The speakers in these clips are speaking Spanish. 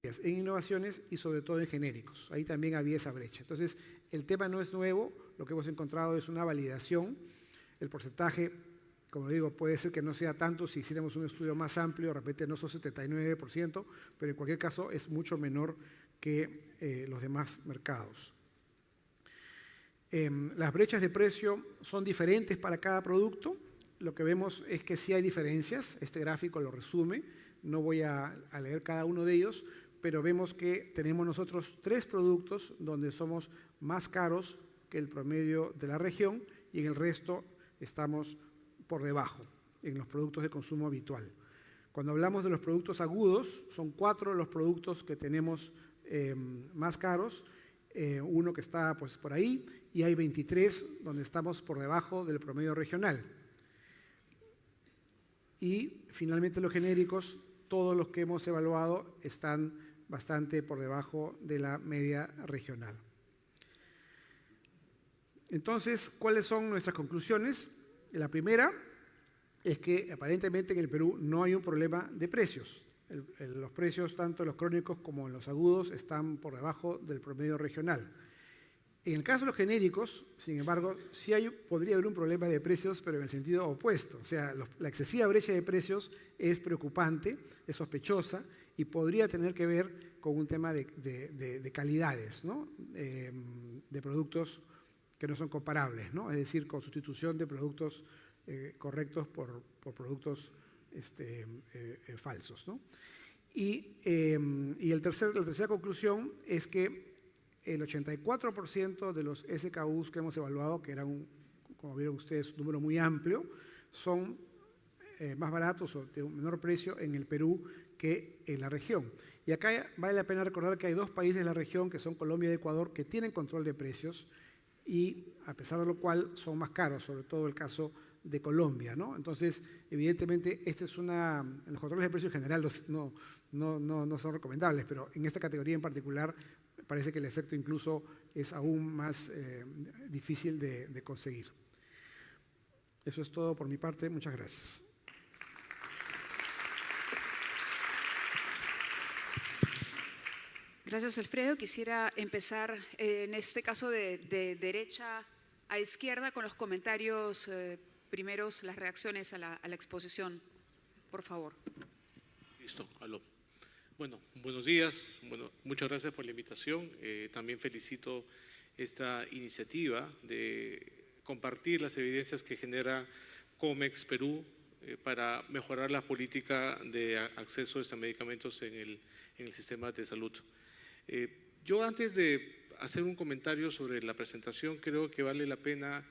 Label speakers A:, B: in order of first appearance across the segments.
A: en innovaciones y sobre todo en genéricos. Ahí también había esa brecha. Entonces, el tema no es nuevo, lo que hemos encontrado es una validación. El porcentaje, como digo, puede ser que no sea tanto si hiciéramos un estudio más amplio, de repente no son 79%, pero en cualquier caso es mucho menor que los demás mercados. Las brechas de precio son diferentes para cada producto. Lo que vemos es que sí hay diferencias, este gráfico lo resume, no voy a leer cada uno de ellos, pero vemos que tenemos nosotros 3 productos donde somos más caros que el promedio de la región y en el resto estamos por debajo, en los productos de consumo habitual. Cuando hablamos de los productos agudos, son 4 los productos que tenemos más caros, uno que está pues por ahí y hay 23 donde estamos por debajo del promedio regional. Y finalmente los genéricos, todos los que hemos evaluado están bastante por debajo de la media regional. Entonces, ¿cuáles son nuestras conclusiones? La primera es que aparentemente en el Perú no hay un problema de precios. Los precios, tanto los crónicos como los agudos, están por debajo del promedio regional. En el caso de los genéricos, sin embargo, sí podría haber un problema de precios, pero en el sentido opuesto. O sea, la excesiva brecha de precios es preocupante, es sospechosa y podría tener que ver con un tema de calidades, ¿no? De productos que no son comparables, ¿no? Es decir, con sustitución de productos correctos por productos falsos, ¿no? Y la tercera conclusión es que el 84% de los SKUs que hemos evaluado, que era como vieron ustedes, un número muy amplio, son más baratos o de un menor precio en el Perú que en la región. Y acá vale la pena recordar que hay 2 países de la región, que son Colombia y Ecuador, que tienen control de precios y a pesar de lo cual son más caros, sobre todo el caso de Colombia, ¿no? Entonces, evidentemente, los controles de precios en general no son recomendables, pero en esta categoría en particular parece que el efecto incluso es aún más difícil de conseguir. Eso es todo por mi parte. Muchas gracias.
B: Gracias, Alfredo. Quisiera empezar en este caso de derecha a izquierda con los comentarios primeros, las reacciones a la exposición. Por favor.
C: Listo, aló. Bueno, buenos días. Bueno, muchas gracias por la invitación. También felicito esta iniciativa de compartir las evidencias que genera COMEX Perú para mejorar la política de acceso a estos medicamentos en el sistema de salud. Yo antes de hacer un comentario sobre la presentación, creo que vale la pena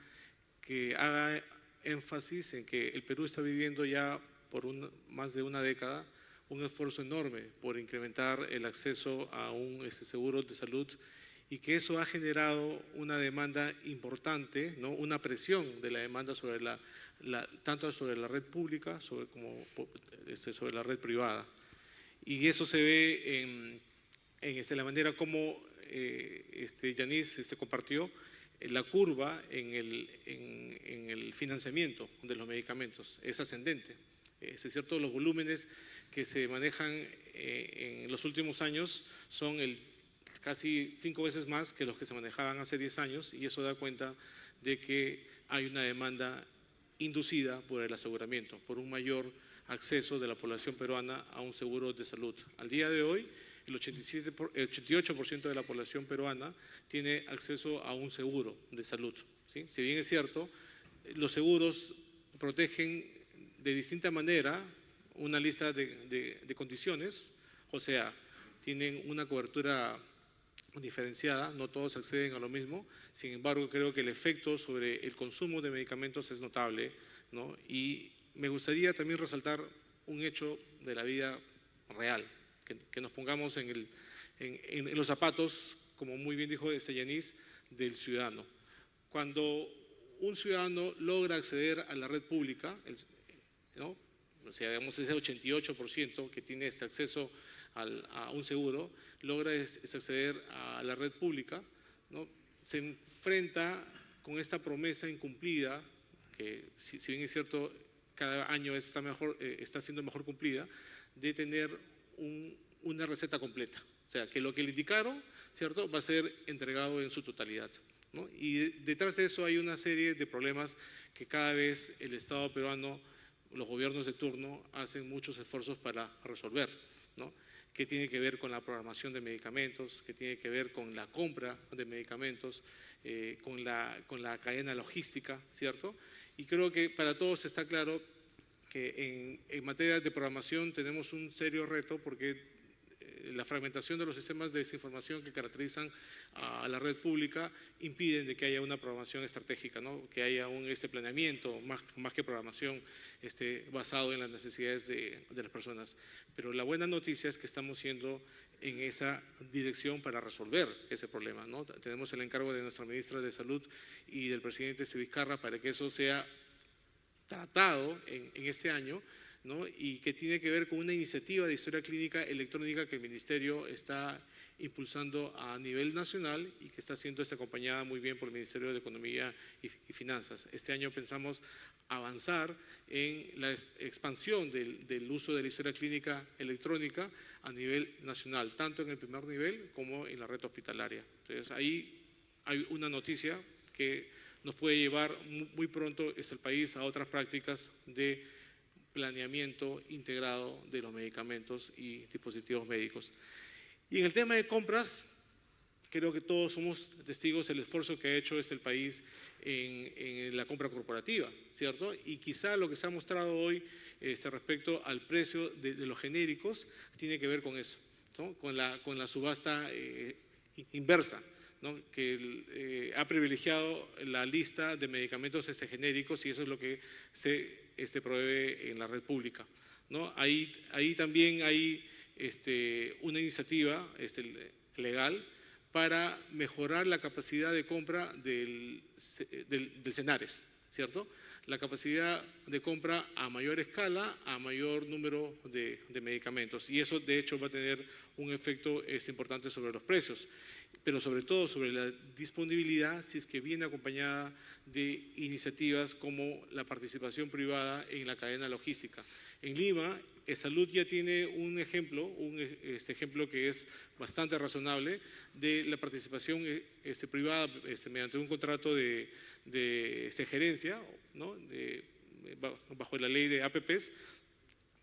C: que haga énfasis en que el Perú está viviendo ya por más de una década un esfuerzo enorme por incrementar el acceso a un seguro de salud y que eso ha generado una demanda importante, ¿no? Una presión de la demanda sobre tanto sobre la red pública como sobre la red privada. Y eso se ve en la manera como Yanis compartió la curva en el financiamiento de los medicamentos. Es ascendente. Es cierto, los volúmenes que se manejan en los últimos años son casi 5 veces más que los que se manejaban hace 10 años y eso da cuenta de que hay una demanda inducida por el aseguramiento, por un mayor acceso de la población peruana a un seguro de salud. Al día de hoy, el 88% de la población peruana tiene acceso a un seguro de salud, ¿sí? Si bien es cierto, los seguros protegen de distinta manera una lista de condiciones, o sea, tienen una cobertura diferenciada, no todos acceden a lo mismo, sin embargo creo que el efecto sobre el consumo de medicamentos es notable, ¿no? Y me gustaría también resaltar un hecho de la vida real, que nos pongamos en los zapatos, como muy bien dijo Yanis, del ciudadano. Cuando un ciudadano logra acceder a la red pública, ¿no? O sea, digamos ese 88% que tiene este acceso a un seguro, logra acceder a la red pública, ¿no? Se enfrenta con esta promesa incumplida, que si bien es cierto, cada año está siendo mejor cumplida, de tener una receta completa. O sea, que lo que le indicaron, ¿cierto?, va a ser entregado en su totalidad, ¿no? Y detrás de eso hay una serie de problemas que cada vez el Estado peruano, los gobiernos de turno, hacen muchos esfuerzos para resolver, ¿no? Que tiene que ver con la programación de medicamentos, que tiene que ver con la compra de medicamentos, con la cadena logística, ¿cierto? Y creo que para todos está claro que en materia de programación tenemos un serio reto porque la fragmentación de los sistemas de desinformación que caracterizan a la red pública impiden de que haya una programación estratégica, ¿no? Que haya un planeamiento, más que programación, basado en las necesidades de las personas. Pero la buena noticia es que estamos yendo en esa dirección para resolver ese problema, ¿no? Tenemos el encargo de nuestra ministra de Salud y del presidente Vizcarra para que eso sea tratado en este año, ¿no? Y que tiene que ver con una iniciativa de historia clínica electrónica que el Ministerio está impulsando a nivel nacional y que está siendo acompañada muy bien por el Ministerio de Economía y Finanzas. Este año pensamos avanzar en la expansión del uso de la historia clínica electrónica a nivel nacional, tanto en el primer nivel como en la red hospitalaria. Entonces, ahí hay una noticia que nos puede llevar muy pronto el país a otras prácticas de planeamiento integrado de los medicamentos y dispositivos médicos. Y en el tema de compras, creo que todos somos testigos del esfuerzo que ha hecho el país en la compra corporativa, ¿cierto? Y quizá lo que se ha mostrado hoy respecto al precio de los genéricos tiene que ver con eso, ¿no? Con la subasta inversa, ¿no? Que ha privilegiado la lista de medicamentos genéricos y eso es lo que se provee en la red pública, ¿no? Ahí también hay una iniciativa legal para mejorar la capacidad de compra del CENARES, ¿cierto? La capacidad de compra a mayor escala, a mayor número de medicamentos. Y eso, de hecho, va a tener un efecto importante sobre los precios, pero sobre todo sobre la disponibilidad, si es que viene acompañada de iniciativas como la participación privada en la cadena logística. En Lima, Salud ya tiene un ejemplo, ejemplo que es bastante razonable, de la participación privada mediante un contrato de gerencia, ¿no? Bajo la ley de APPs,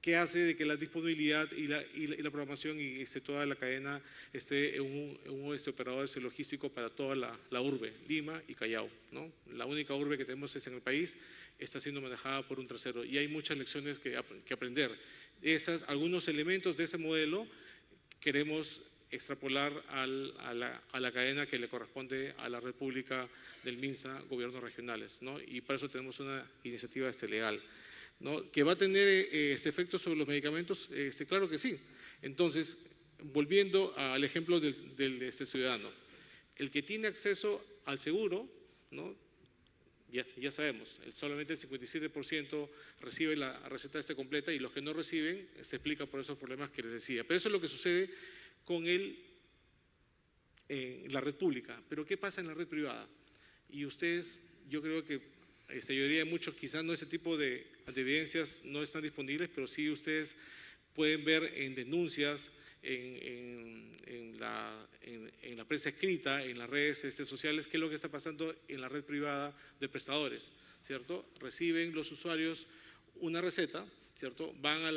C: que hace de que la disponibilidad y la programación y toda la cadena esté en un operador logístico para toda la urbe, Lima y Callao, ¿no? La única urbe que tenemos en el país está siendo manejada por un tercero y hay muchas lecciones que aprender. Algunos elementos de ese modelo queremos extrapolar a la cadena que le corresponde a la red pública del MINSA, gobiernos regionales, ¿no? Y para eso tenemos una iniciativa legal, ¿no? ¿Que va a tener efecto sobre los medicamentos? Claro que sí. Entonces, volviendo al ejemplo del ciudadano, el que tiene acceso al seguro, ¿no? Ya sabemos, solamente el 57% recibe la receta completa y los que no reciben se explica por esos problemas que les decía. Pero eso es lo que sucede con la red pública. Pero ¿qué pasa en la red privada? Y ustedes, yo creo que yo diría muchos, quizás no ese tipo de evidencias no están disponibles, pero sí ustedes pueden ver en denuncias, en la prensa escrita, en las redes sociales, qué es lo que está pasando en la red privada de prestadores, ¿cierto? Reciben los usuarios una receta, ¿cierto? Van a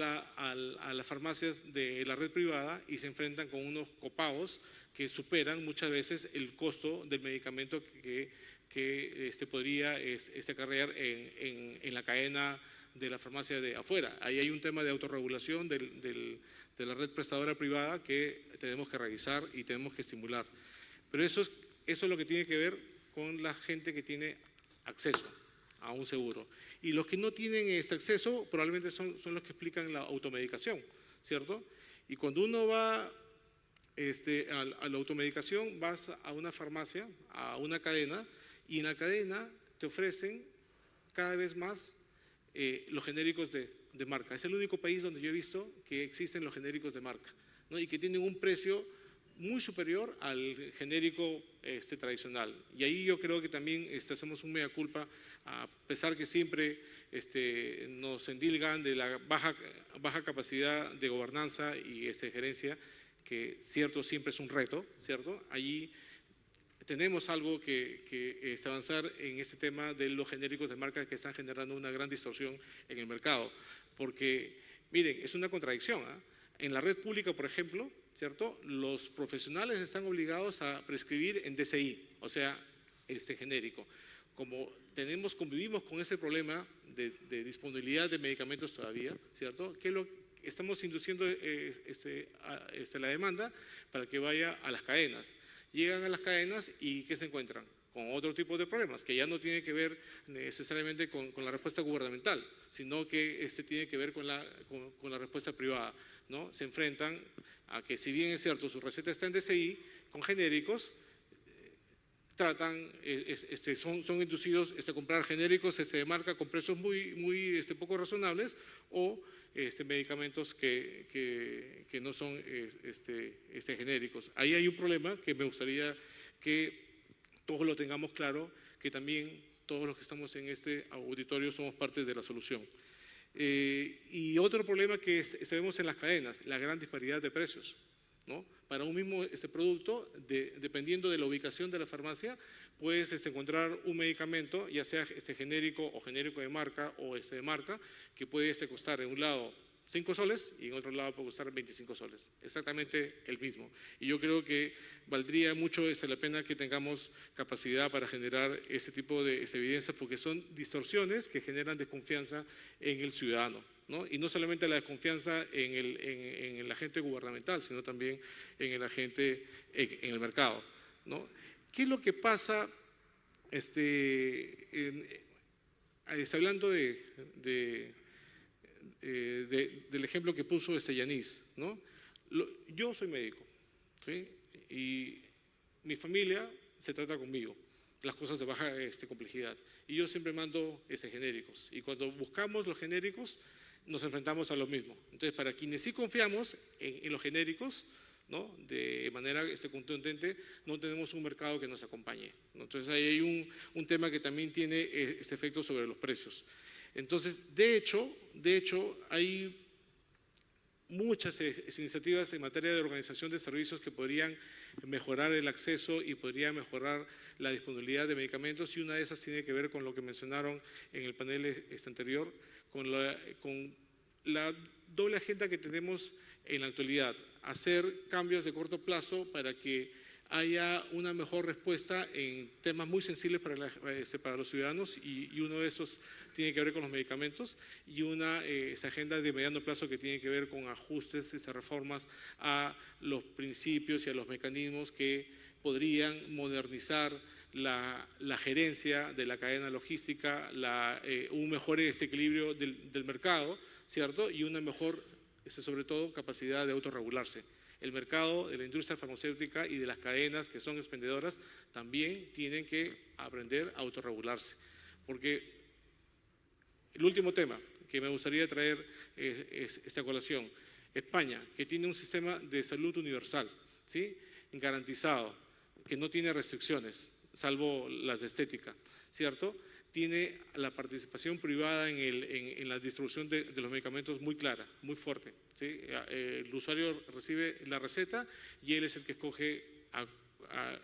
C: las farmacias de la red privada y se enfrentan con unos copagos que superan muchas veces el costo del medicamento que podría acarrear en la cadena de la farmacia de afuera. Ahí hay un tema de autorregulación de la red prestadora privada que tenemos que revisar y tenemos que estimular. Pero eso es lo que tiene que ver con la gente que tiene acceso a un seguro. Y los que no tienen este acceso probablemente son los que explican la automedicación, ¿cierto? Y cuando uno va a la automedicación, vas a una farmacia, a una cadena, y en la cadena te ofrecen cada vez más los genéricos de marca. Es el único país donde yo he visto que existen los genéricos de marca, ¿no? Y que tienen un precio muy superior al genérico tradicional. Y ahí yo creo que también hacemos un mea culpa, a pesar que siempre nos endilgan de la baja capacidad de gobernanza y gerencia, que cierto siempre es un reto, ¿cierto? Allí tenemos algo que avanzar en este tema de los genéricos de marca que están generando una gran distorsión en el mercado. Porque, miren, es una contradicción, ¿eh? En la red pública, por ejemplo, ¿cierto? Los profesionales están obligados a prescribir en DCI, o sea, genérico. Como convivimos con ese problema de disponibilidad de medicamentos todavía, ¿cierto? Estamos induciendo la demanda para que vaya a las cadenas. Llegan a las cadenas y ¿qué se encuentran? Con otro tipo de problemas, que ya no tiene que ver necesariamente con la respuesta gubernamental, sino que tiene que ver con la respuesta privada, ¿no? Se enfrentan a que, si bien es cierto, su receta está en DCI, con genéricos, son inducidos a comprar genéricos de marca con precios muy poco razonables, o medicamentos que no son genéricos. Ahí hay un problema que me gustaría que todos lo tengamos claro, que también todos los que estamos en este auditorio somos parte de la solución. Y otro problema que vemos en las cadenas, la gran disparidad de precios, ¿no? Para un mismo producto, dependiendo de la ubicación de la farmacia, puedes encontrar un medicamento, ya sea genérico o genérico de marca o de marca, que puede costar en un lado 5 soles y en otro lado puede costar 25 soles, exactamente el mismo. Y yo creo que valdría mucho la pena que tengamos capacidad para generar ese tipo de evidencias, porque son distorsiones que generan desconfianza en el ciudadano, ¿no? Y no solamente la desconfianza en el agente gubernamental, sino también en el agente en el mercado, ¿no? ¿Qué es lo que pasa? Hablando del ejemplo que puso Yanis, ¿no? Yo soy médico, ¿sí? Y mi familia se trata conmigo, las cosas de baja complejidad. Y yo siempre mando genéricos. Y cuando buscamos los genéricos, nos enfrentamos a lo mismo. Entonces, para quienes sí confiamos en los genéricos, ¿no? De manera contundente, no tenemos un mercado que nos acompañe, ¿no? Entonces, ahí hay un tema que también tiene este efecto sobre los precios. Entonces, de hecho, hay muchas iniciativas en materia de organización de servicios que podrían mejorar el acceso y podrían mejorar la disponibilidad de medicamentos, y una de esas tiene que ver con lo que mencionaron en el panel anterior, con la doble agenda que tenemos en la actualidad: hacer cambios de corto plazo para que haya una mejor respuesta en temas muy sensibles para los ciudadanos, y uno de esos tiene que ver con los medicamentos, y esa agenda de mediano plazo que tiene que ver con ajustes, reformas a los principios y a los mecanismos que podrían modernizar la gerencia de la cadena logística, un mejor equilibrio del mercado, ¿cierto? Y una mejor, sobre todo, capacidad de autorregularse. El mercado de la industria farmacéutica y de las cadenas que son expendedoras también tienen que aprender a autorregularse. Porque el último tema que me gustaría traer es esta colación: España, que tiene un sistema de salud universal, ¿sí? Garantizado, que no tiene restricciones, salvo las de estética, ¿cierto? Tiene la participación privada en la distribución de los medicamentos muy clara, muy fuerte, ¿sí? El usuario recibe la receta y él es el que escoge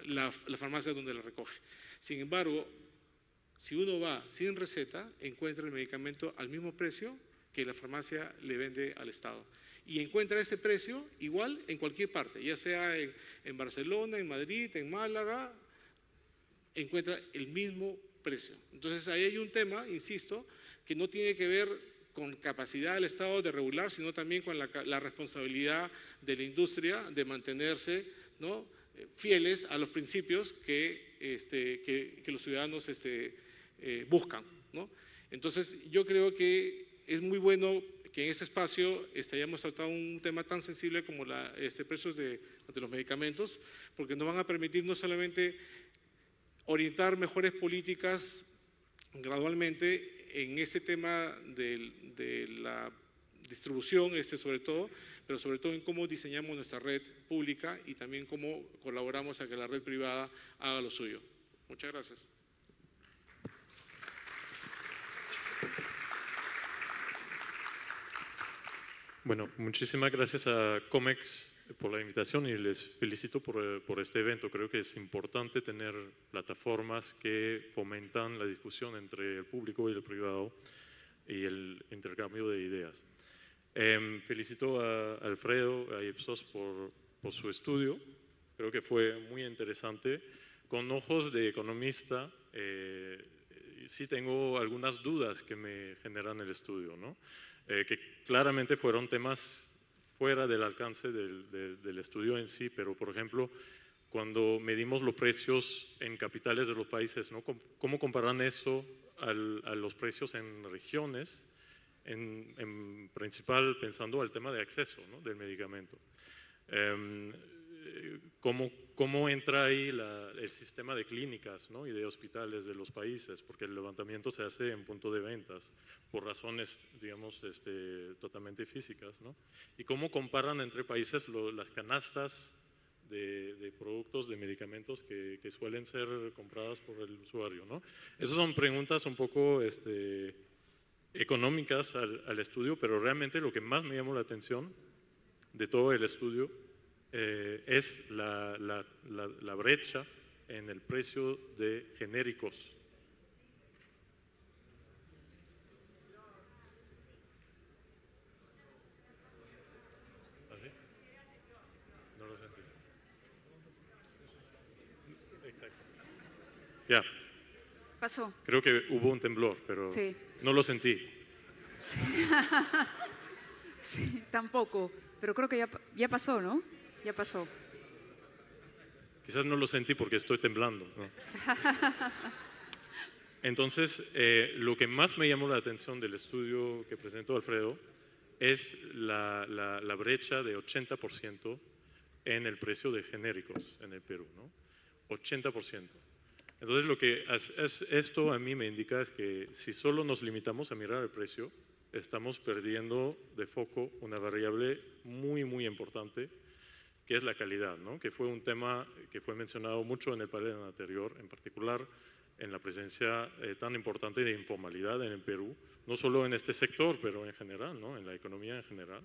C: la farmacia donde la recoge. Sin embargo, si uno va sin receta, encuentra el medicamento al mismo precio que la farmacia le vende al Estado. Y encuentra ese precio igual en cualquier parte, ya sea en Barcelona, en Madrid, en Málaga, encuentra el mismo precio. Entonces, ahí hay un tema, insisto, que no tiene que ver con capacidad del Estado de regular, sino también con la responsabilidad de la industria de mantenerse, ¿no?, fieles a los principios que los ciudadanos buscan, ¿no? Entonces, yo creo que es muy bueno que en este espacio hayamos tratado un tema tan sensible como precios de los medicamentos, porque nos van a permitir no solamente orientar mejores políticas gradualmente en este tema de distribución, sobre todo, pero sobre todo en cómo diseñamos nuestra red pública y también cómo colaboramos a que la red privada haga lo suyo. Muchas gracias.
D: Bueno, muchísimas gracias a COMEX por la invitación y les felicito por este evento. Creo que es importante tener plataformas que fomentan la discusión entre el público y el privado y el intercambio de ideas. Felicito a Alfredo, a Ipsos por su estudio. Creo que fue muy interesante. Con ojos de economista, sí tengo algunas dudas que me generan el estudio, ¿no? Que claramente fueron temas fuera del alcance del estudio en sí, pero por ejemplo, cuando medimos los precios en capitales de los países, ¿no? ¿Cómo comparan eso a los precios en regiones? En principal pensando al tema de acceso, ¿no? Del medicamento. ¿Cómo entra ahí el sistema de clínicas, ¿no? Y de hospitales de los países? Porque el levantamiento se hace en punto de ventas por razones, digamos, totalmente físicas, ¿no? ¿Y cómo comparan entre países las canastas de productos, de medicamentos que suelen ser compradas por el usuario, ¿no? Esas son preguntas un poco económicas al estudio, pero realmente lo que más me llamó la atención de todo el estudio es la brecha en el precio de genéricos. ¿Así? No lo sentí. Exacto. Ya.
B: Pasó.
D: Creo que hubo un temblor, pero
B: Sí.
D: no lo sentí.
B: Sí. Sí, tampoco, pero creo que ya pasó, ¿no? Ya pasó.
D: Quizás no lo sentí porque estoy temblando, ¿no? Entonces, lo que más me llamó la atención del estudio que presentó Alfredo es la brecha de 80% en el precio de genéricos en el Perú, ¿no? 80%. Entonces, lo que esto a mí me indica es que si solo nos limitamos a mirar el precio, estamos perdiendo de foco una variable muy, muy importante, que es la calidad, ¿no? Que fue un tema que fue mencionado mucho en el panel anterior, en particular en la presencia tan importante de informalidad en el Perú, no solo en este sector, pero en general, ¿no? En la economía en general.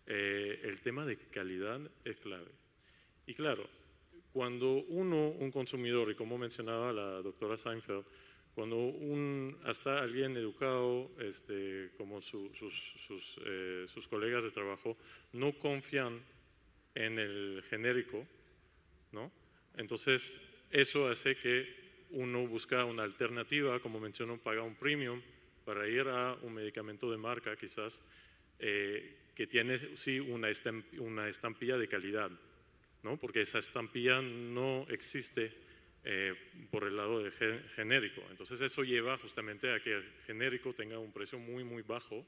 D: El tema de calidad es clave. Y claro, cuando un consumidor, y como mencionaba la doctora Seinfeld, cuando hasta alguien educado, como sus colegas de trabajo, no confían en el genérico, ¿no? Entonces, eso hace que uno busca una alternativa, como mencionó, paga un premium para ir a un medicamento de marca, quizás, que tiene, sí, una estampilla de calidad, ¿no? Porque esa estampilla no existe por el lado de genérico. Entonces eso lleva justamente a que el genérico tenga un precio muy, muy bajo,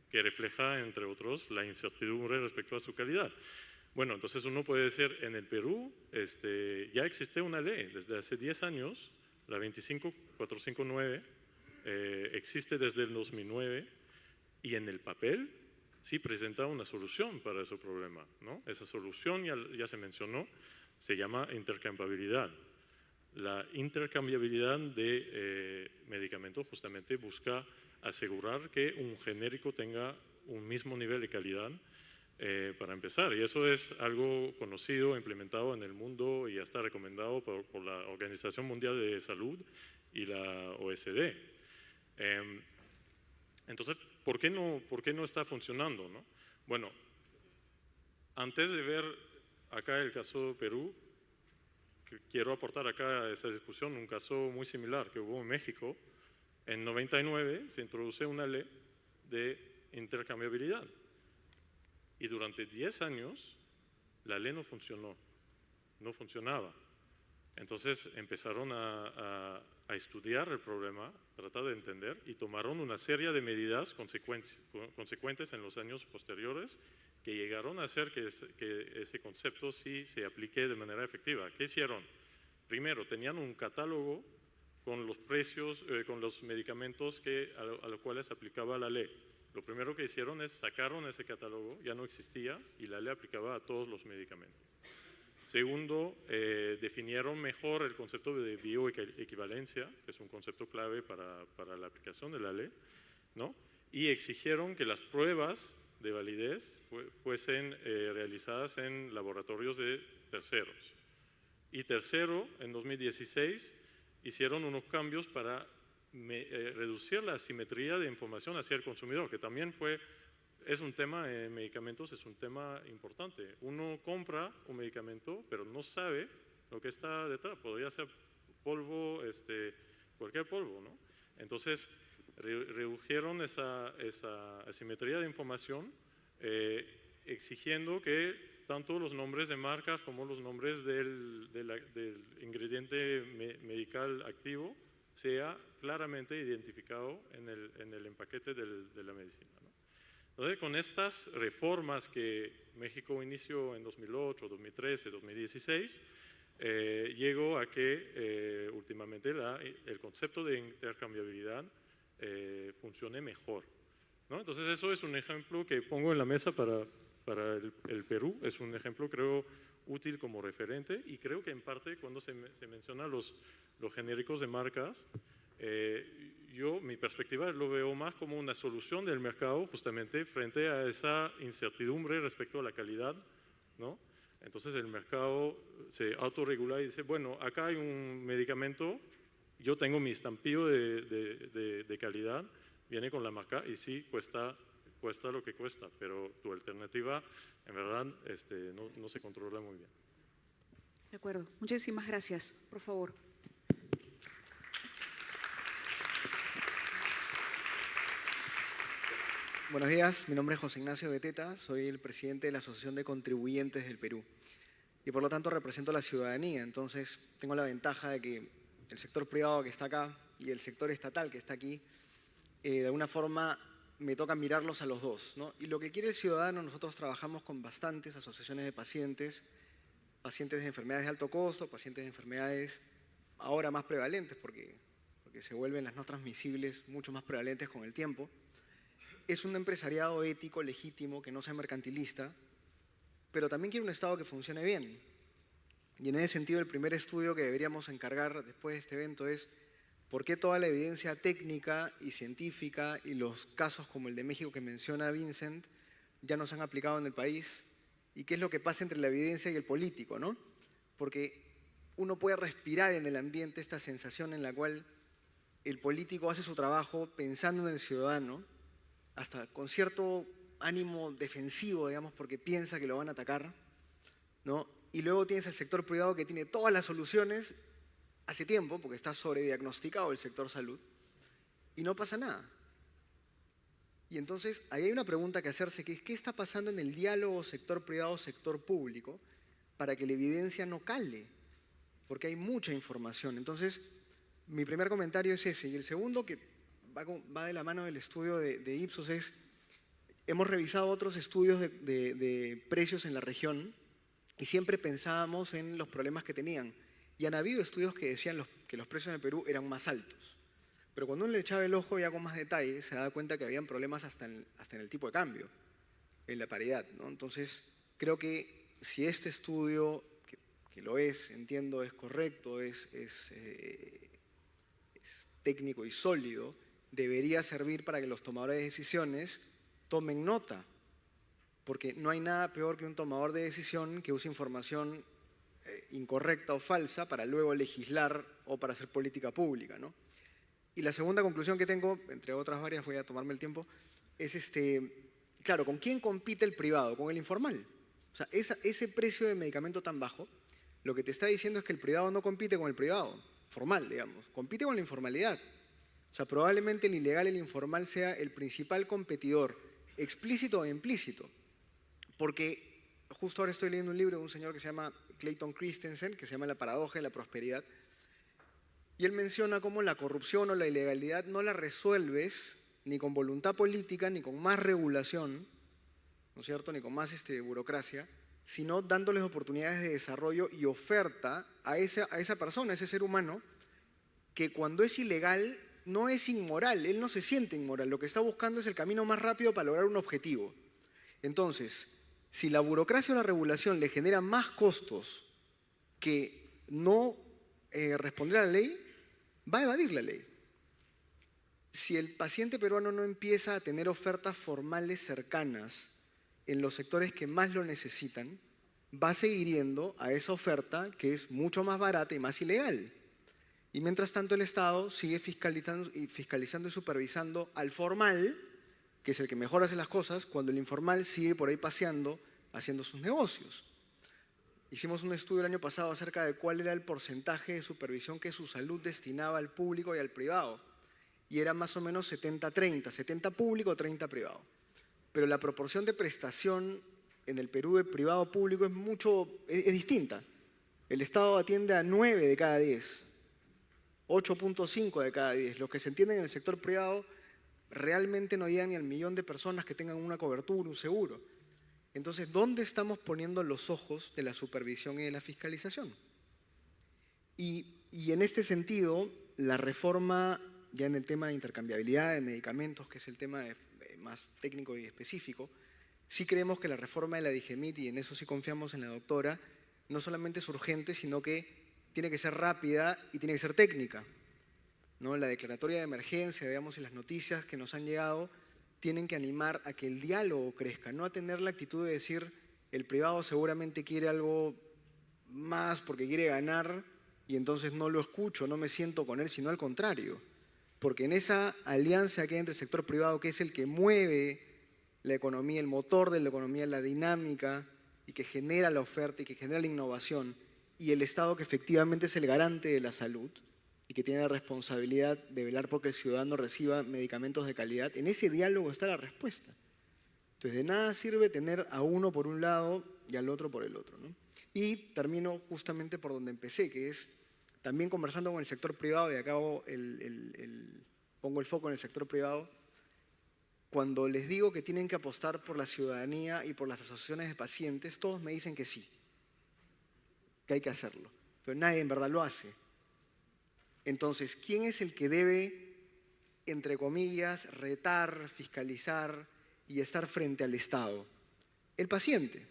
D: que refleja, entre otros, la incertidumbre respecto a su calidad. Bueno, entonces uno puede decir, en el Perú ya existe una ley desde hace 10 años, la 25459, existe desde el 2009, y en el papel sí presenta una solución para ese problema, ¿no? Esa solución ya se mencionó, se llama intercambiabilidad. La intercambiabilidad de medicamentos justamente busca asegurar que un genérico tenga un mismo nivel de calidad para empezar. Y eso es algo conocido, implementado en el mundo y ya está recomendado por la Organización Mundial de Salud y la OSD. Entonces, ¿por qué no está funcionando, no? Bueno, antes de ver acá el caso de Perú, quiero aportar acá a esa discusión un caso muy similar que hubo en México. En 99 se introduce una ley de intercambiabilidad y durante 10 años la ley no funcionó, no funcionaba. Entonces empezaron a estudiar el problema, tratar de entender y tomaron una serie de medidas consecuentes en los años posteriores que llegaron a hacer que ese concepto sí se aplique de manera efectiva. ¿Qué hicieron? Primero, tenían un catálogo con los precios, con los medicamentos a los cuales aplicaba la ley. Lo primero que hicieron es sacaron ese catálogo, ya no existía y la ley aplicaba a todos los medicamentos. Segundo, definieron mejor el concepto de bioequivalencia, que es un concepto clave para la aplicación de la ley, ¿no? Y exigieron que las pruebas de validez fuesen realizadas en laboratorios de terceros. Y tercero, en 2016, hicieron unos cambios para reducir la asimetría de información hacia el consumidor, que también es un tema en medicamentos, es un tema importante. Uno compra un medicamento, pero no sabe lo que está detrás. Podría ser polvo, cualquier polvo, ¿no? Entonces, redujeron esa asimetría de información, exigiendo que tanto los nombres de marcas como los nombres del ingrediente medical activo sea claramente identificado en el empaquete de la medicina, ¿no? Entonces, con estas reformas que México inició en 2008, 2013, 2016, llegó a que últimamente el concepto de intercambiabilidad funcione mejor, ¿no? Entonces, eso es un ejemplo que pongo en la mesa para el Perú. Es un ejemplo, creo, útil como referente, y creo que en parte cuando se menciona los genéricos de marcas, mi perspectiva lo veo más como una solución del mercado justamente frente a esa incertidumbre respecto a la calidad, ¿no? Entonces el mercado se autorregula y dice, bueno, acá hay un medicamento, yo tengo mi estampillo de calidad, viene con la marca y sí, cuesta lo que cuesta, pero tu alternativa en verdad no se controla muy bien.
B: De acuerdo. Muchísimas gracias. Por favor.
E: Buenos días, mi nombre es José Ignacio Beteta, soy el presidente de la Asociación de Contribuyentes del Perú y por lo tanto represento a la ciudadanía. Entonces tengo la ventaja de que el sector privado que está acá y el sector estatal que está aquí, de alguna forma me toca mirarlos a los dos, ¿no? Y lo que quiere el ciudadano, nosotros trabajamos con bastantes asociaciones de pacientes de enfermedades de alto costo, pacientes de enfermedades ahora más prevalentes porque se vuelven las no transmisibles mucho más prevalentes con el tiempo. Es un empresariado ético, legítimo, que no sea mercantilista, pero también quiere un Estado que funcione bien. Y en ese sentido, el primer estudio que deberíamos encargar después de este evento es por qué toda la evidencia técnica y científica y los casos como el de México que menciona Vincent ya no se han aplicado en el país y qué es lo que pasa entre la evidencia y el político, ¿no? Porque uno puede respirar en el ambiente esta sensación en la cual el político hace su trabajo pensando en el ciudadano, hasta con cierto ánimo defensivo, digamos, porque piensa que lo van a atacar, ¿no? Y luego tienes el sector privado que tiene todas las soluciones hace tiempo, porque está sobrediagnosticado el sector salud, y no pasa nada. Y entonces, ahí hay una pregunta que hacerse, que es ¿qué está pasando en el diálogo sector privado-sector público para que la evidencia no cale? Porque hay mucha información. Entonces, mi primer comentario es ese. Y el segundo, que va de la mano del estudio de Ipsos, es hemos revisado otros estudios de precios en la región y siempre pensábamos en los problemas que tenían. Y han habido estudios que decían que los precios en el Perú eran más altos. Pero cuando uno le echaba el ojo ya con más detalle, se daba cuenta que habían problemas hasta en el tipo de cambio, en la paridad, ¿no? Entonces, creo que si este estudio, que lo es, entiendo, es correcto, es técnico y sólido, debería servir para que los tomadores de decisiones tomen nota, porque no hay nada peor que un tomador de decisión que use información incorrecta o falsa para luego legislar o para hacer política pública, ¿no? Y la segunda conclusión que tengo, entre otras varias, voy a tomarme el tiempo, es claro, ¿con quién compite el privado? Con el informal. O sea, ese precio de medicamento tan bajo, lo que te está diciendo es que el privado no compite con el privado, formal, digamos, compite con la informalidad. O sea, probablemente el ilegal y el informal sea el principal competidor, explícito o implícito. Porque justo ahora estoy leyendo un libro de un señor que se llama Clayton Christensen, que se llama La paradoja de la prosperidad, y él menciona cómo la corrupción o la ilegalidad no la resuelves ni con voluntad política, ni con más regulación, ¿no es cierto?, ni con más burocracia, sino dándoles oportunidades de desarrollo y oferta a esa persona, a ese ser humano, que cuando es ilegal no es inmoral, él no se siente inmoral, lo que está buscando es el camino más rápido para lograr un objetivo. Entonces, si la burocracia o la regulación le genera más costos que no responder a la ley, va a evadir la ley. Si el paciente peruano no empieza a tener ofertas formales cercanas en los sectores que más lo necesitan, va a seguir yendo a esa oferta que es mucho más barata y más ilegal. Y mientras tanto el Estado sigue fiscalizando y supervisando al formal, que es el que mejor hace las cosas, cuando el informal sigue por ahí paseando, haciendo sus negocios. Hicimos un estudio el año pasado acerca de cuál era el porcentaje de supervisión que su salud destinaba al público y al privado. Y era más o menos 70-30, 70 público, 30 privado. Pero la proporción de prestación en el Perú de privado-público es distinta. El Estado atiende a 9 de cada 10, 8.5 de cada 10. Los que se entienden en el sector privado realmente no llegan ni al 1.000.000 de personas que tengan una cobertura, un seguro. Entonces, ¿dónde estamos poniendo los ojos de la supervisión y de la fiscalización? Y en este sentido, la reforma, ya en el tema de intercambiabilidad de medicamentos, que es el tema más técnico y específico, sí creemos que la reforma de la DIGEMIT, y en eso sí confiamos en la doctora, no solamente es urgente, sino que tiene que ser rápida y tiene que ser técnica, ¿no? La declaratoria de emergencia, digamos, y las noticias que nos han llegado tienen que animar a que el diálogo crezca, no a tener la actitud de decir el privado seguramente quiere algo más porque quiere ganar y entonces no lo escucho, no me siento con él, sino al contrario. Porque en esa alianza que hay entre el sector privado, que es el que mueve la economía, el motor de la economía, la dinámica, y que genera la oferta y que genera la innovación, y el Estado que efectivamente es el garante de la salud y que tiene la responsabilidad de velar porque el ciudadano reciba medicamentos de calidad, en ese diálogo está la respuesta. Entonces, de nada sirve tener a uno por un lado y al otro por el otro, ¿no? Y termino justamente por donde empecé, que es también conversando con el sector privado, y acá pongo el foco en el sector privado. Cuando les digo que tienen que apostar por la ciudadanía y por las asociaciones de pacientes, todos me dicen que sí, que hay que hacerlo, pero nadie en verdad lo hace. Entonces, ¿quién es el que debe, entre comillas, retar, fiscalizar y estar frente al Estado? El paciente.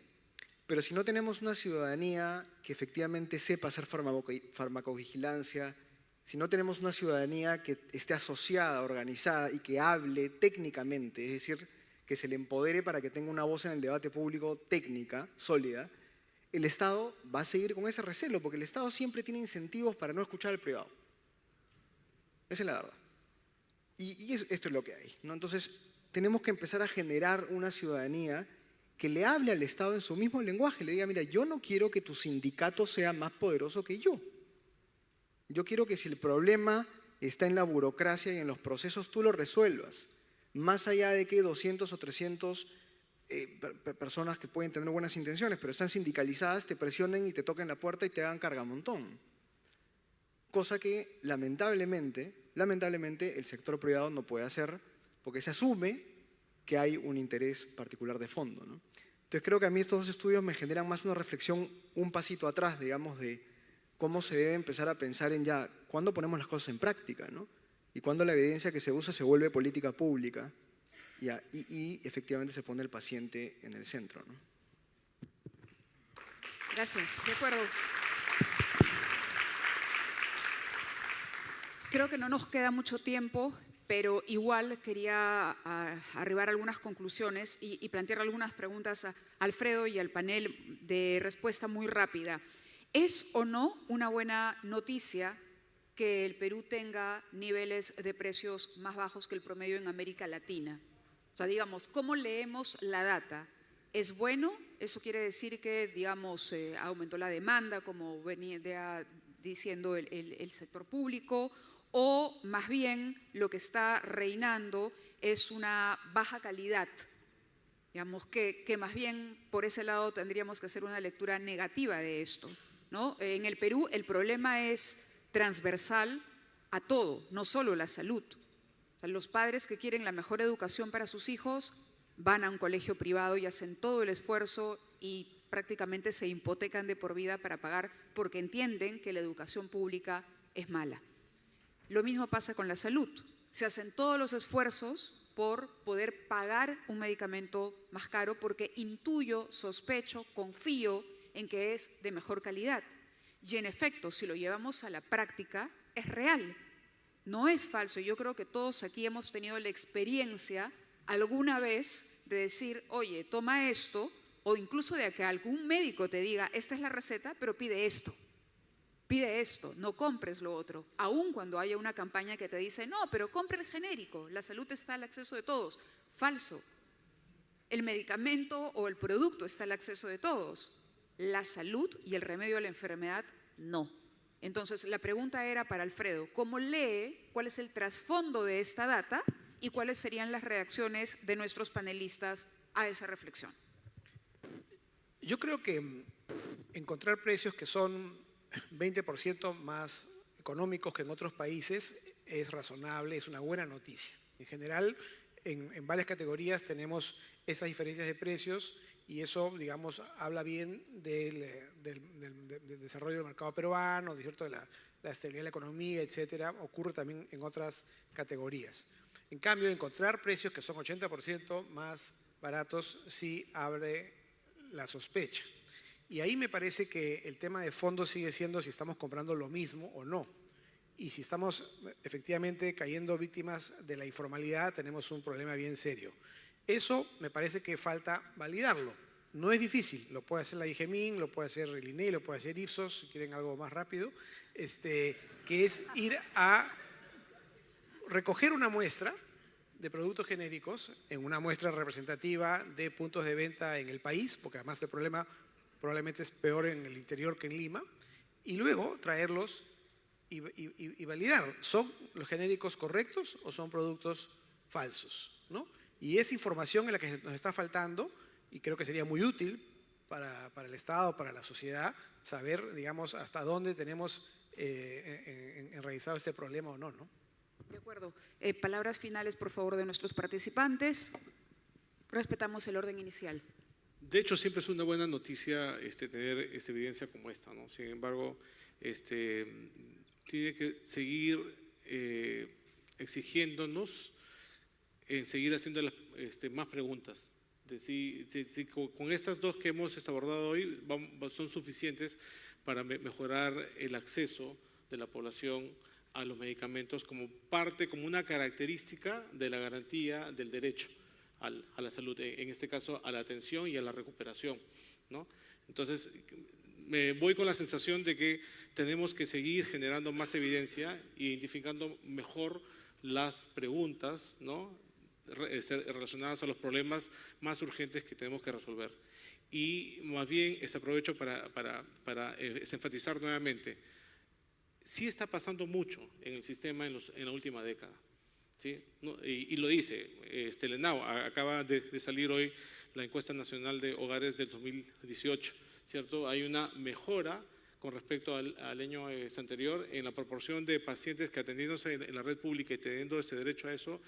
E: Pero si no tenemos una ciudadanía que efectivamente sepa hacer farmacovigilancia, si no tenemos una ciudadanía que esté asociada, organizada y que hable técnicamente, es decir, que se le empodere para que tenga una voz en el debate público técnica, sólida, el Estado va a seguir con ese recelo, porque el Estado siempre tiene incentivos para no escuchar al privado. Esa es la verdad. Y esto es lo que hay, ¿no? Entonces, tenemos que empezar a generar una ciudadanía que le hable al Estado en su mismo lenguaje, le diga, mira, yo no quiero que tu sindicato sea más poderoso que yo. Yo quiero que si el problema está en la burocracia y en los procesos, tú lo resuelvas. Más allá de que 200 o 300 personas que pueden tener buenas intenciones, pero están sindicalizadas, te presionen y te toquen la puerta y te hagan cargamontón. Cosa que lamentablemente el sector privado no puede hacer porque se asume que hay un interés particular de fondo, ¿no? Entonces creo que a mí estos dos estudios me generan más una reflexión un pasito atrás, digamos, de cómo se debe empezar a pensar en ya, ¿cuándo ponemos las cosas en práctica, ¿no? Y cuándo la evidencia que se usa se vuelve política pública y efectivamente se pone el paciente en el centro, ¿no?
B: Gracias. De acuerdo. Creo que no nos queda mucho tiempo, pero igual quería arribar a algunas conclusiones y plantear algunas preguntas a Alfredo y al panel de respuesta muy rápida. ¿Es o no una buena noticia que el Perú tenga niveles de precios más bajos que el promedio en América Latina? O sea, digamos, ¿cómo leemos la data? ¿Es bueno? Eso quiere decir que, digamos, aumentó la demanda, como venía diciendo el sector público, o más bien lo que está reinando es una baja calidad. Digamos que más bien por ese lado tendríamos que hacer una lectura negativa de esto, ¿no? En el Perú el problema es transversal a todo, no solo la salud. O sea, los padres que quieren la mejor educación para sus hijos van a un colegio privado y hacen todo el esfuerzo y prácticamente se hipotecan de por vida para pagar porque entienden que la educación pública es mala. Lo mismo pasa con la salud. Se hacen todos los esfuerzos por poder pagar un medicamento más caro porque intuyo, sospecho, confío en que es de mejor calidad. Y en efecto, si lo llevamos a la práctica, es real, no es falso. Yo creo que todos aquí hemos tenido la experiencia alguna vez de decir, oye, toma esto, o incluso de que algún médico te diga, esta es la receta, pero pide esto, no compres lo otro. Aun cuando haya una campaña que te dice, no, pero compre el genérico, la salud está al acceso de todos. Falso. El medicamento o el producto está al acceso de todos. La salud y el remedio a la enfermedad, no. Entonces, la pregunta era para Alfredo, ¿cómo lee cuál es el trasfondo de esta data y cuáles serían las reacciones de nuestros panelistas a esa reflexión?
A: Yo creo que encontrar precios que son 20% más económicos que en otros países es razonable, es una buena noticia. En general, en varias categorías tenemos esas diferencias de precios y eso, digamos, habla bien del desarrollo del mercado peruano, ¿cierto? de la estabilidad de la economía, etcétera. Ocurre también en otras categorías. En cambio, encontrar precios que son 80% más baratos sí abre la sospecha. Y ahí me parece que el tema de fondo sigue siendo si estamos comprando lo mismo o no. Y si estamos efectivamente cayendo víctimas de la informalidad, tenemos un problema bien serio. Eso me parece que falta validarlo. No es difícil, lo puede hacer la IGEMIN, lo puede hacer el INEI, lo puede hacer Ipsos, si quieren algo más rápido, que es ir a recoger una muestra de productos genéricos en una muestra representativa de puntos de venta en el país, porque además el problema probablemente es peor en el interior que en Lima, y luego traerlos y validar. ¿Son los genéricos correctos o son productos falsos? ¿No? Y esa información es la que nos está faltando y creo que sería muy útil para el Estado, para la sociedad, saber, digamos, hasta dónde tenemos enraizado este problema o no, ¿no?
B: De acuerdo. Palabras finales, por favor, de nuestros participantes. Respetamos el orden inicial.
C: De hecho, siempre es una buena noticia tener evidencia como esta, ¿no? Sin embargo, tiene que seguir exigiéndonos en seguir haciendo más preguntas. Con estas dos que hemos abordado hoy son suficientes para mejorar el acceso de la población a los medicamentos como una característica de la garantía del derecho a la salud, en este caso a la atención y a la recuperación, ¿no? Entonces, me voy con la sensación de que tenemos que seguir generando más evidencia e identificando mejor las preguntas, ¿no? Relacionadas a los problemas más urgentes que tenemos que resolver. Y más bien aprovecho para enfatizar nuevamente, sí está pasando mucho en el sistema en la última década, ¿sí? Y lo dice el ENAO, acaba de salir hoy la encuesta nacional de hogares del 2018, ¿cierto? Hay una mejora con respecto al año anterior en la proporción de pacientes que atendiéndose en la red pública y teniendo ese derecho a eso,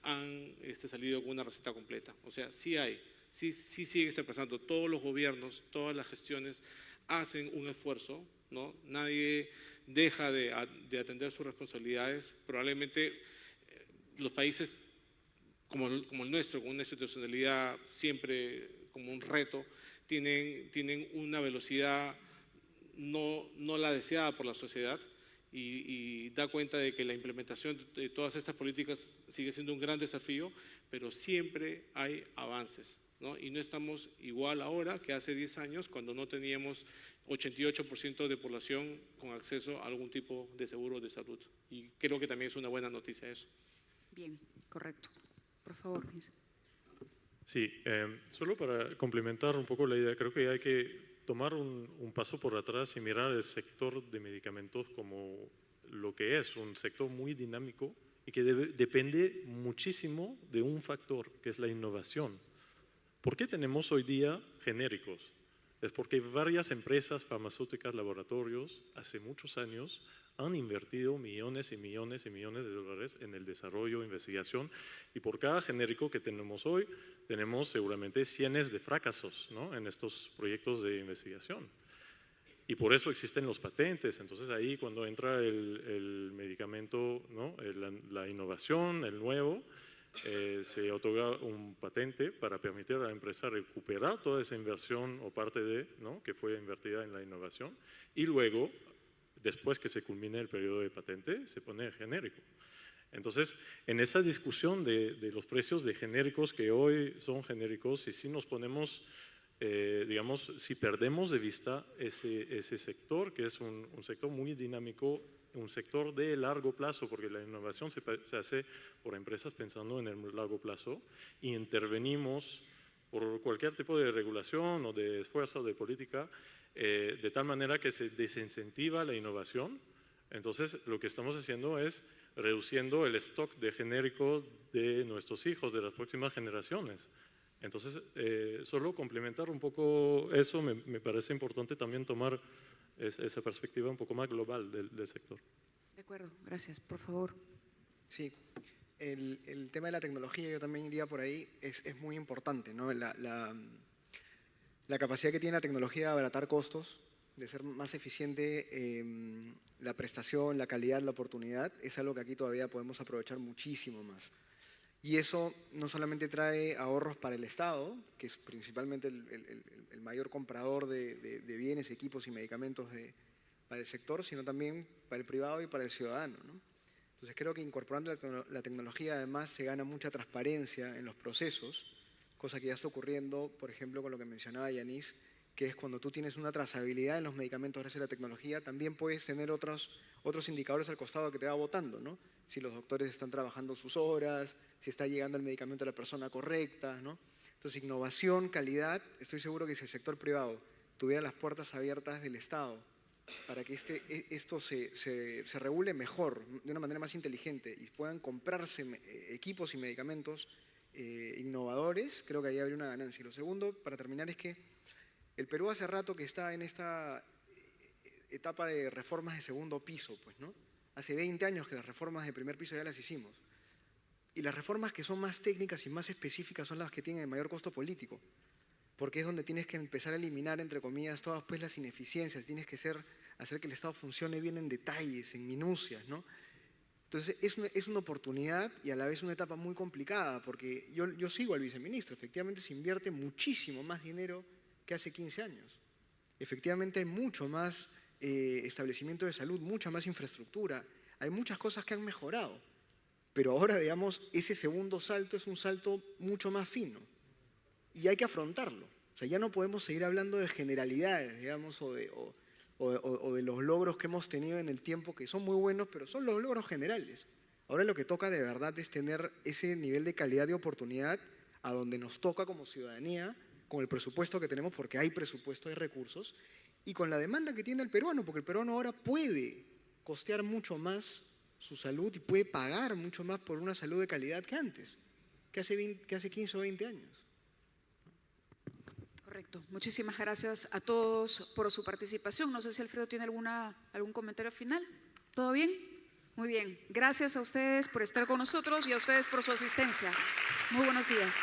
C: han salido con una receta completa. O sea, sí sigue pasando. Todos los gobiernos, todas las gestiones hacen un esfuerzo, ¿no? Nadie deja de atender sus responsabilidades. Probablemente los países como el nuestro, con una institucionalidad siempre como un reto, tienen una velocidad no la deseada por la sociedad y da cuenta de que la implementación de todas estas políticas sigue siendo un gran desafío, pero siempre hay avances, ¿no? Y no estamos igual ahora que hace 10 años cuando no teníamos 88% de población con acceso a algún tipo de seguro de salud. Y creo que también es una buena noticia eso.
B: Bien, correcto. Por favor, Luis.
D: Sí, solo para complementar un poco la idea, creo que hay que tomar un paso por atrás y mirar el sector de medicamentos como lo que es, un sector muy dinámico y que depende muchísimo de un factor, que es la innovación. ¿Por qué tenemos hoy día genéricos? Es porque varias empresas farmacéuticas, laboratorios, hace muchos años han invertido millones y millones y millones de dólares en el desarrollo, investigación, y por cada genérico que tenemos hoy, tenemos seguramente cientos de fracasos, ¿no? En estos proyectos de investigación. Y por eso existen los patentes. Entonces ahí cuando entra el medicamento, ¿no? La innovación, el nuevo, se otorga un patente para permitir a la empresa recuperar toda esa inversión o parte de, ¿no? que fue invertida en la innovación, y luego, después que se culmine el periodo de patente, se pone genérico. Entonces, en esa discusión de los precios de genéricos que hoy son genéricos, y si nos ponemos, digamos, si perdemos de vista ese sector, que es un sector muy dinámico, un sector de largo plazo, porque la innovación se hace por empresas pensando en el largo plazo, y intervenimos por cualquier tipo de regulación o de esfuerzo de política, de tal manera que se desincentiva la innovación. Entonces, lo que estamos haciendo es reduciendo el stock de genéricos de nuestros hijos, de las próximas generaciones. Entonces, solo complementar un poco eso, me parece importante también tomar esa perspectiva un poco más global del sector.
B: De acuerdo, gracias. Por favor.
E: Sí, el tema de la tecnología, yo también iría por ahí, es muy importante, ¿no? La capacidad que tiene la tecnología de abaratar costos, de ser más eficiente la prestación, la calidad, la oportunidad, es algo que aquí todavía podemos aprovechar muchísimo más. Y eso no solamente trae ahorros para el Estado, que es principalmente el mayor comprador de bienes, equipos y medicamentos para el sector, sino también para el privado y para el ciudadano, ¿no? Entonces creo que incorporando la tecnología además se gana mucha transparencia en los procesos, cosa que ya está ocurriendo, por ejemplo, con lo que mencionaba Yanis, que es cuando tú tienes una trazabilidad en los medicamentos gracias a la tecnología, también puedes tener otros indicadores al costado que te va botando, ¿no? Si los doctores están trabajando sus horas, si está llegando el medicamento a la persona correcta, ¿no? Entonces, innovación, calidad, estoy seguro que si el sector privado tuviera las puertas abiertas del Estado para que esto se regule mejor, de una manera más inteligente, y puedan comprarse equipos y medicamentos innovadores, creo que ahí habría una ganancia. Y lo segundo, para terminar, es que el Perú hace rato que está en esta etapa de reformas de segundo piso, pues, ¿no? Hace 20 años que las reformas de primer piso ya las hicimos. Y las reformas que son más técnicas y más específicas son las que tienen el mayor costo político, porque es donde tienes que empezar a eliminar, entre comillas, todas pues, las ineficiencias, tienes que hacer que el Estado funcione bien en detalles, en minucias, ¿no? Entonces, es una oportunidad y a la vez una etapa muy complicada, porque yo sigo al viceministro, efectivamente se invierte muchísimo más dinero que hace 15 años. Efectivamente hay mucho más establecimiento de salud, mucha más infraestructura, hay muchas cosas que han mejorado, pero ahora, digamos, ese segundo salto es un salto mucho más fino y hay que afrontarlo. O sea, ya no podemos seguir hablando de generalidades, digamos, o de los logros que hemos tenido en el tiempo, que son muy buenos, pero son los logros generales. Ahora lo que toca de verdad es tener ese nivel de calidad y oportunidad a donde nos toca como ciudadanía, con el presupuesto que tenemos, porque hay presupuesto, hay recursos, y con la demanda que tiene el peruano, porque el peruano ahora puede costear mucho más su salud y puede pagar mucho más por una salud de calidad que antes, que hace 15 o 20 años.
B: Correcto. Muchísimas gracias a todos por su participación. No sé si Alfredo tiene algún comentario final. ¿Todo bien? Muy bien. Gracias a ustedes por estar con nosotros y a ustedes por su asistencia. Muy buenos días.